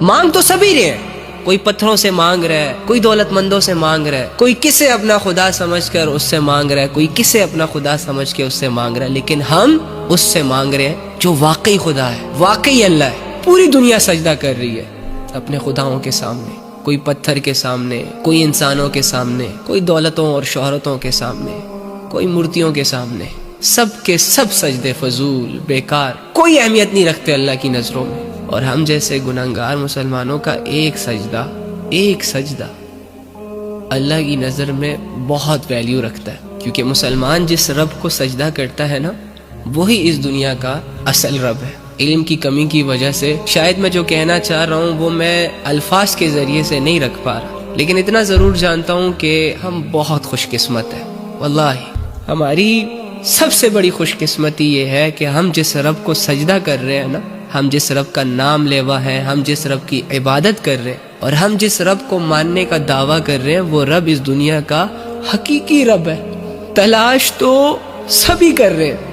مانگ تو سبھی رہے ہیں، کوئی پتھروں سے مانگ رہا ہے، کوئی دولت مندوں سے مانگ رہا ہے، کوئی کسے اپنا خدا سمجھ کر اس سے مانگ رہا ہے، کوئی کسے اپنا خدا سمجھ کے اس سے مانگ رہا ہے، لیکن ہم اس سے مانگ رہے ہیں جو واقعی خدا ہے، واقعی اللہ ہے۔ پوری دنیا سجدہ کر رہی ہے اپنے خداؤں کے سامنے، کوئی پتھر کے سامنے، کوئی انسانوں کے سامنے، کوئی دولتوں اور شہرتوں کے سامنے، کوئی مورتیوں کے سامنے، سب کے سب سجدے فضول، بیکار، کوئی اہمیت نہیں رکھتے اللہ کی نظروں میں۔ اور ہم جیسے گنہگار مسلمانوں کا ایک سجدہ اللہ کی نظر میں بہت ویلیو رکھتا ہے، کیونکہ مسلمان جس رب کو سجدہ کرتا ہے نا، وہی اس دنیا کا اصل رب ہے۔ علم کی کمی کی وجہ سے شاید میں جو کہنا چاہ رہا ہوں وہ میں الفاظ کے ذریعے سے نہیں رکھ پا رہا، لیکن اتنا ضرور جانتا ہوں کہ ہم بہت خوش قسمت ہیں۔ واللہ ہماری سب سے بڑی خوش قسمتی یہ ہے کہ ہم جس رب کو سجدہ کر رہے ہیں نا، ہم جس رب کا نام لیوا ہے، ہم جس رب کی عبادت کر رہے ہیں، اور ہم جس رب کو ماننے کا دعویٰ کر رہے ہیں، وہ رب اس دنیا کا حقیقی رب ہے۔ تلاش تو سبھی کر رہے ہیں،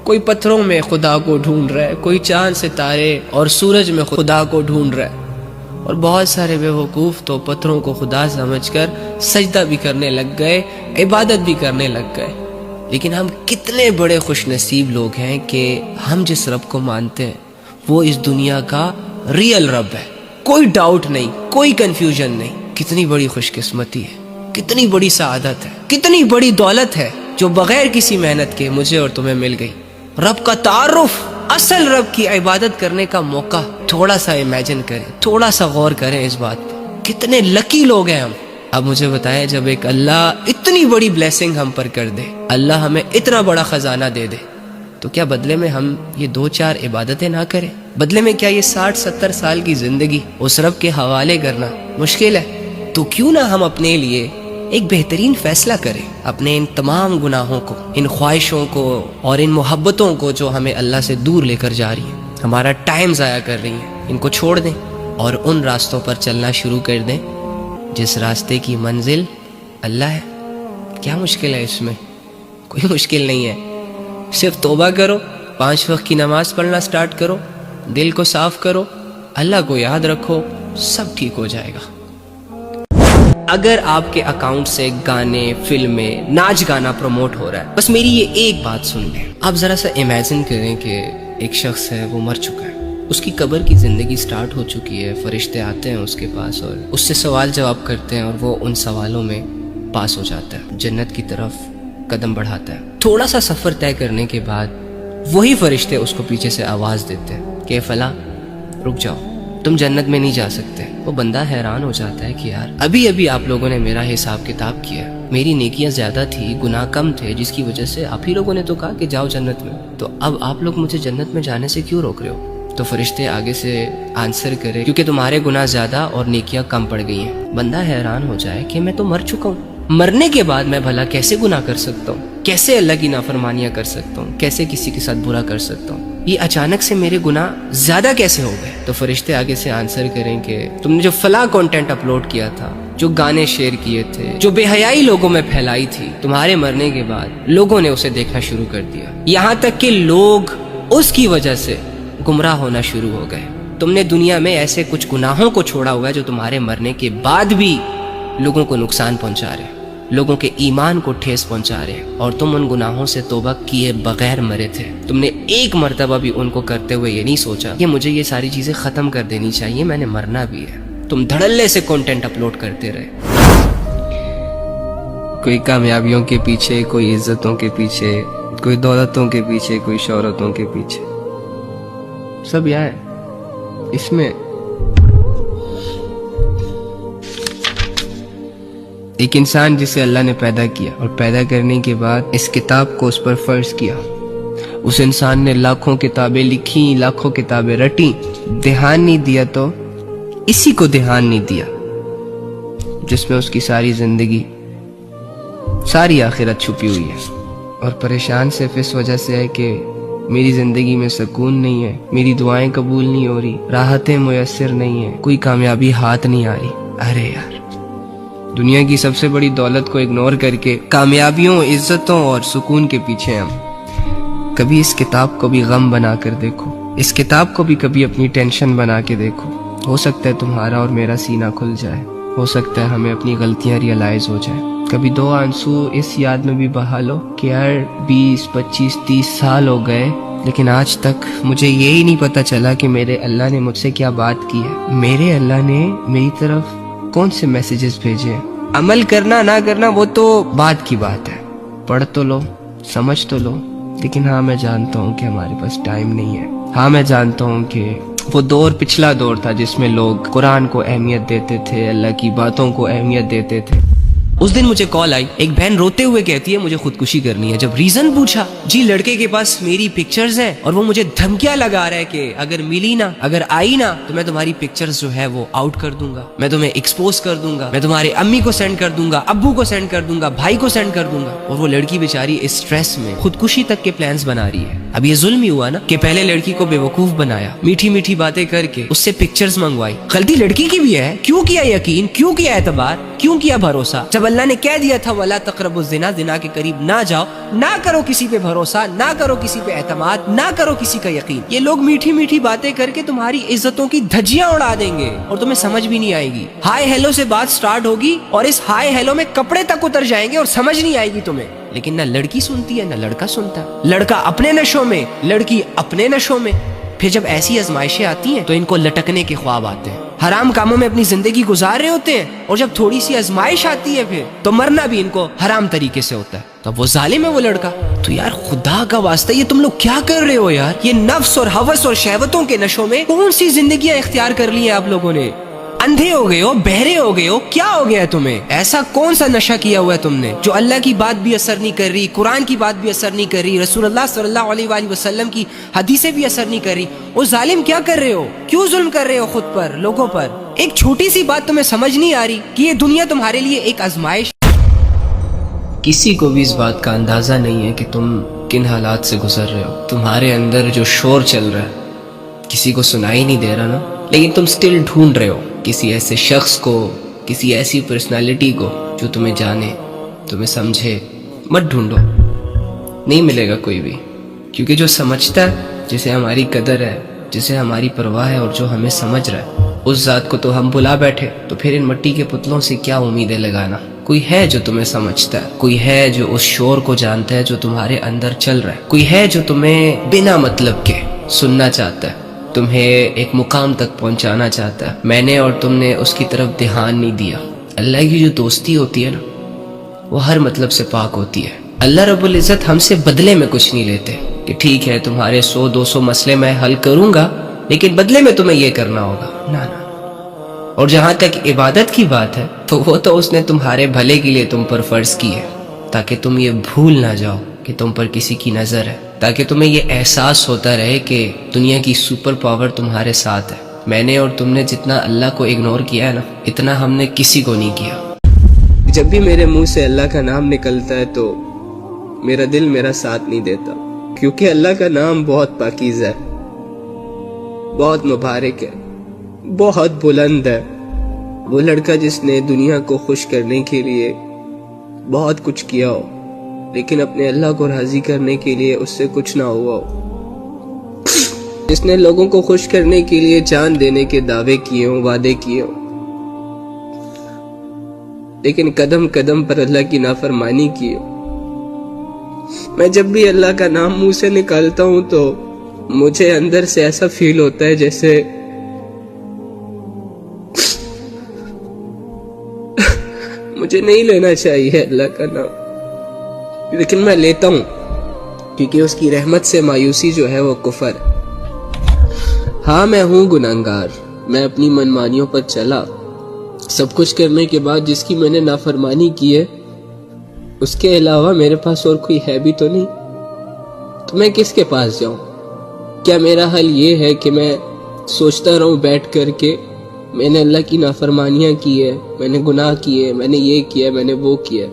کوئی پتھروں میں خدا کو ڈھونڈ رہا ہے، کوئی چاند ستارے اور سورج میں خدا کو ڈھونڈ رہا ہے، اور بہت سارے بے وقوف تو پتھروں کو خدا سمجھ کر سجدہ بھی کرنے لگ گئے، عبادت بھی کرنے لگ گئے۔ لیکن ہم کتنے بڑے خوش نصیب لوگ ہیں کہ ہم جس رب کو مانتے ہیں وہ اس دنیا کا ریئل رب ہے، کوئی ڈاؤٹ نہیں، کوئی کنفیوژن نہیں۔ کتنی بڑی خوش قسمتی ہے، کتنی بڑی سعادت ہے، کتنی بڑی دولت ہے جو بغیر کسی محنت کے مجھے اور تمہیں مل گئی۔ رب کا تعارف، اصل رب کی عبادت کرنے کا موقع، تھوڑا سا امیجن کریں، تھوڑا سا غور کریں اس بات پہ، کتنے لکی لوگ ہیں ہم۔ اب مجھے بتائیں، جب ایک اللہ اتنی بڑی بلیسنگ ہم پر کر دے، اللہ ہمیں اتنا بڑا خزانہ دے دے، تو کیا بدلے میں ہم یہ 2-4 عبادتیں نہ کریں؟ بدلے میں کیا یہ 60-70 سال کی زندگی اس رب کے حوالے کرنا مشکل ہے؟ تو کیوں نہ ہم اپنے لیے ایک بہترین فیصلہ کریں، اپنے ان تمام گناہوں کو، ان خواہشوں کو اور ان محبتوں کو جو ہمیں اللہ سے دور لے کر جا رہی ہیں، ہمارا ٹائم ضائع کر رہی ہیں، ان کو چھوڑ دیں اور ان راستوں پر چلنا شروع کر دیں جس راستے کی منزل اللہ ہے۔ کیا مشکل ہے اس میں؟ کوئی مشکل نہیں ہے، صرف توبہ کرو، 5 وقت کی نماز پڑھنا سٹارٹ کرو، دل کو صاف کرو، اللہ کو یاد رکھو، سب ٹھیک ہو جائے گا۔ اگر آپ کے اکاؤنٹ سے گانے، فلمیں، ناچ گانا پروموٹ ہو رہا ہے، بس میری یہ ایک بات سن لیں۔ آپ ذرا سا امیجن کریں کہ ایک شخص ہے، وہ مر چکا ہے، اس کی قبر کی زندگی سٹارٹ ہو چکی ہے، فرشتے آتے ہیں اس کے پاس اور اس سے سوال جواب کرتے ہیں، اور وہ ان سوالوں میں پاس ہو جاتا ہے، جنت کی طرف قدم بڑھاتا ہے۔ تھوڑا سا سفر طے کرنے کے بعد وہی فرشتے اس کو پیچھے سے آواز دیتے ہیں کہ فلاں رک جاؤ، تم جنت میں نہیں جا سکتے۔ وہ بندہ حیران ہو جاتا ہے کہ یار ابھی آپ لوگوں نے میرا حساب کتاب کیا، میری نیکیاں زیادہ تھی، گناہ کم تھے، جس کی وجہ سے آپ ہی لوگوں نے تو کہا کہ جاؤ جنت میں، تو اب آپ لوگ مجھے جنت میں جانے سے کیوں روک رہے ہو؟ تو فرشتے آگے سے آنسر کرے کیونکہ تمہارے گناہ زیادہ اور نیکیاں کم پڑ گئی ہیں۔ بندہ حیران ہو جائے کہ میں تو مر چکا ہوں، مرنے کے بعد میں بھلا کیسے گناہ کر سکتا ہوں، کیسے اللہ کی نافرمانیاں کر سکتا ہوں، کیسے کسی کے ساتھ برا کر سکتا ہوں، یہ اچانک سے میرے گناہ زیادہ کیسے ہو گئے؟ تو فرشتے آگے سے آنسر کریں کہ تم نے جو فلاں کنٹینٹ اپلوڈ کیا تھا، جو گانے شیئر کیے تھے، جو بے حیائی لوگوں میں پھیلائی تھی، تمہارے مرنے کے بعد لوگوں نے اسے دیکھنا شروع کر دیا، یہاں تک کہ لوگ اس کی وجہ سے گمراہ ہونا شروع ہو گئے۔ تم نے دنیا میں ایسے کچھ گناہوں کو چھوڑا ہوا ہے جو تمہارے مرنے کے بعد بھی لوگوں کو نقصان پہنچا رہے، لوگوں کے ایمان کو ٹھیس پہنچا رہے، اور تم ان گناہوں سے توبہ کیے بغیر مرے تھے۔ تم نے ایک مرتبہ بھی ان کو کرتے ہوئے یہ نہیں سوچا کہ مجھے یہ ساری چیزیں ختم کر دینی چاہیے، میں نے مرنا بھی ہے۔ تم دھڑلے سے کنٹینٹ اپلوڈ کرتے رہے، کوئی کامیابیوں کے پیچھے، کوئی عزتوں کے پیچھے، کوئی دولتوں کے پیچھے، کوئی شہرتوں کے پیچھے، سب یہاں ہے۔ اس میں ایک انسان جسے اللہ نے پیدا کیا، اور پیدا کرنے کے بعد اس کتاب کو اس پر فرض کیا، اس انسان نے لاکھوں کتابیں لکھی، لاکھوں کتابیں رٹی، دھیان نہیں دیا، تو اسی کو دھیان نہیں دیا جس میں اس کی ساری زندگی، ساری آخرت چھپی ہوئی ہے، اور پریشان صرف اس وجہ سے ہے کہ میری زندگی میں سکون نہیں ہے، میری دعائیں قبول نہیں ہو رہی، راحتیں میسر نہیں ہیں، کوئی کامیابی ہاتھ نہیں آ رہی۔ ارے یار، دنیا کی سب سے بڑی دولت کو اگنور کر کے کامیابیوں، عزتوں اور سکون کے پیچھے ہم۔ کبھی اس کتاب کو بھی غم بنا کر دیکھو، اس کتاب کو بھی کبھی اپنی ٹینشن بنا کے دیکھو، ہو سکتا ہے تمہارا اور میرا سینہ کھل جائے، ہو سکتا ہے ہمیں اپنی غلطیاں ریئلائز ہو جائیں، کبھی 2 آنسو اس یاد میں بھی بہا لو کہ یار 20 25 30 سال ہو گئے لیکن آج تک مجھے یہی نہیں پتہ چلا کہ میرے اللہ نے مجھ سے کیا بات کی ہے، میرے اللہ نے میری طرف کون سے میسیجز بھیجے ہیں۔ عمل کرنا نہ کرنا وہ تو بعد کی بات ہے، پڑھ تو لو، سمجھ تو لو، لیکن ہاں میں جانتا ہوں کہ ہمارے پاس ٹائم نہیں ہے، ہاں میں جانتا ہوں کہ وہ دور پچھلا دور تھا جس میں لوگ قرآن کو اہمیت دیتے تھے، اللہ کی باتوں کو اہمیت دیتے تھے۔ اس دن مجھے کال آئی، ایک بہن روتے ہوئے کہتی ہے مجھے خودکشی کرنی ہے۔ جب ریزن پوچھا، جی لڑکے کے پاس میری پکچرز ہیں اور وہ مجھے دھمکیاں لگا رہا ہے کہ اگر ملی نا، اگر آئی نا تو میں تمہاری پکچرز جو ہے وہ آؤٹ کر دوں گا، میں تمہیں ایکسپوز کر دوں گا، میں تمہارے امی کو سینڈ کر دوں گا، ابو کو سینڈ کر دوں گا، بھائی کو سینڈ کر دوں گا۔ اور وہ لڑکی بیچاری اس سٹریس میں خودکشی تک کے پلانز بنا رہی ہے۔ اب یہ ظلم ہی ہوا نا کہ پہلے لڑکی کو بے وقوف بنایا، میٹھی میٹھی باتیں کر کے اس سے پکچرز منگوائی۔ غلطی لڑکی کی بھی ہے، کیوں کیا یقین، کیوں کیا اعتبار، کیوں کیا بھروسہ؟ جب اللہ نے کہہ دیا تھا وَلَا تَقْرَبُوا الزِّنَا، زنا کے قریب نہ جاؤ، نہ کرو کسی پہ بھروسہ، نہ کرو کسی پہ اعتماد، نہ کرو کسی کا یقین۔ یہ لوگ میٹھی میٹھی باتیں کر کے تمہاری عزتوں کی دھجیاں اڑا دیں گے اور تمہیں سمجھ بھی نہیں آئے گی۔ ہائے ہیلو سے بات سٹارٹ ہوگی اور اس ہائے ہیلو میں کپڑے تک اتر جائیں گے اور سمجھ نہیں آئے گی تمہیں۔ لیکن نہ لڑکی سنتی ہے نہ لڑکا سنتا، لڑکا اپنے نشوں میں، لڑکی اپنے نشوں میں۔ پھر جب ایسی آزمائشیں آتی ہیں تو ان کو لٹکنے کے خواب آتے ہیں، حرام کاموں میں اپنی زندگی گزار رہے ہوتے ہیں، اور جب تھوڑی سی آزمائش آتی ہے پھر تو مرنا بھی ان کو حرام طریقے سے ہوتا ہے۔ تو وہ ظالم ہے وہ لڑکا۔ تو یار خدا کا واسطہ یہ تم لوگ کیا کر رہے ہو یار؟ یہ نفس اور ہوس اور شہوتوں کے نشوں میں کون سی زندگیاں اختیار کر لی ہیں آپ لوگوں نے؟ اندھے ہو گئے ہو، بہرے ہو گئے ہو، کیا ہو گیا ہے تمہیں؟ ایسا کون سا نشہ کیا ہوا ہے تم نے جو اللہ کی بات بھی اثر نہیں کر رہی، قرآن کی بات بھی اثر نہیں کر رہی، رسول اللہ صلی اللہ علیہ وآلہ وسلم کی حدیثیں بھی اثر نہیں کر رہی؟ وہ ظالم کیا کر رہے ہو؟ کیوں ظلم کر رہے ہو خود پر، لوگوں پر؟ ایک چھوٹی سی بات تمہیں سمجھ نہیں آ رہی کہ یہ دنیا تمہارے لیے ایک آزمائش۔ کسی کو بھی اس بات کا اندازہ نہیں ہے کہ تم کن حالات سے گزر رہے ہو، تمہارے اندر جو شور چل رہا ہے کسی کو سنائی نہیں دے رہا نا، لیکن تم سٹل ڈھونڈ رہے ہو کسی ایسے شخص کو، کسی ایسی پرسنالٹی کو جو تمہیں جانے، تمہیں سمجھے۔ مت ڈھونڈو، نہیں ملے گا کوئی بھی، کیونکہ جو سمجھتا ہے، جسے ہماری قدر ہے، جسے ہماری پرواہ ہے اور جو ہمیں سمجھ رہا ہے، اس ذات کو تو ہم بلا بیٹھے، تو پھر ان مٹی کے پتلوں سے کیا امیدیں لگانا؟ کوئی ہے جو تمہیں سمجھتا ہے، کوئی ہے جو اس شور کو جانتا ہے جو تمہارے اندر چل رہا ہے، کوئی ہے جو تمہیں بنا مطلب کے سننا چاہتا ہے، تمہیں ایک مقام تک پہنچانا چاہتا ہے۔ میں نے اور تم نے اس کی طرف دھیان نہیں دیا۔ اللہ کی جو دوستی ہوتی ہے نا، وہ ہر مطلب سے پاک ہوتی ہے۔ اللہ رب العزت ہم سے بدلے میں کچھ نہیں لیتے کہ ٹھیک ہے تمہارے 100-200 مسئلے میں حل کروں گا لیکن بدلے میں تمہیں یہ کرنا ہوگا، نہ۔ اور جہاں تک عبادت کی بات ہے تو وہ تو اس نے تمہارے بھلے کے لیے تم پر فرض کی ہے، تاکہ تم یہ بھول نہ جاؤ کہ تم پر کسی کی نظر ہے، تاکہ تمہیں یہ احساس ہوتا رہے کہ دنیا کی سپر پاور تمہارے ساتھ ہے۔ میں نے اور تم نے جتنا اللہ کو اگنور کیا ہے نا، اتنا ہم نے کسی کو نہیں کیا۔ جب بھی میرے منہ سے اللہ کا نام نکلتا ہے تو میرا دل میرا ساتھ نہیں دیتا، کیونکہ اللہ کا نام بہت پاکیزہ ہے، بہت مبارک ہے، بہت بلند ہے۔ وہ لڑکا جس نے دنیا کو خوش کرنے کے لیے بہت کچھ کیا ہو، لیکن اپنے اللہ کو راضی کرنے کے لیے اس سے کچھ نہ ہوا ہو، جس نے لوگوں کو خوش کرنے کے لیے جان دینے کے دعوے کیے ہوں، وعدے کیے ہوں، لیکن قدم قدم پر اللہ کی نافرمانی کی ہو۔ میں جب بھی اللہ کا نام منہ سے نکالتا ہوں تو مجھے اندر سے ایسا فیل ہوتا ہے جیسے مجھے نہیں لینا چاہیے اللہ کا نام، لیکن میں لیتا ہوں کیونکہ اس کی رحمت سے مایوسی جو ہے وہ کفر ہے۔ ہاں میں ہوں گناہگار، میں اپنی منمانیوں پر چلا، سب کچھ کرنے کے بعد جس کی میں نے نافرمانی کی ہے اس کے علاوہ میرے پاس اور کوئی ہے بھی تو نہیں، تو میں کس کے پاس جاؤں؟ کیا میرا حل یہ ہے کہ میں سوچتا رہوں بیٹھ کر کے میں نے اللہ کی نافرمانیاں کی ہے، میں نے گناہ کیے، میں نے یہ کیا، میں نے وہ کیا،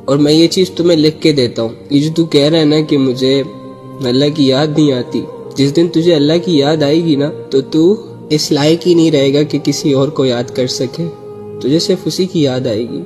اور میں یہ چیز تمہیں لکھ کے دیتا ہوں؟ یہ جو تو کہہ رہا ہے نا کہ مجھے اللہ کی یاد نہیں آتی، جس دن تجھے اللہ کی یاد آئے گی نا تو تو اس لائق ہی نہیں رہے گا کہ کسی اور کو یاد کر سکے، تجھے صرف اسی کی یاد آئے گی۔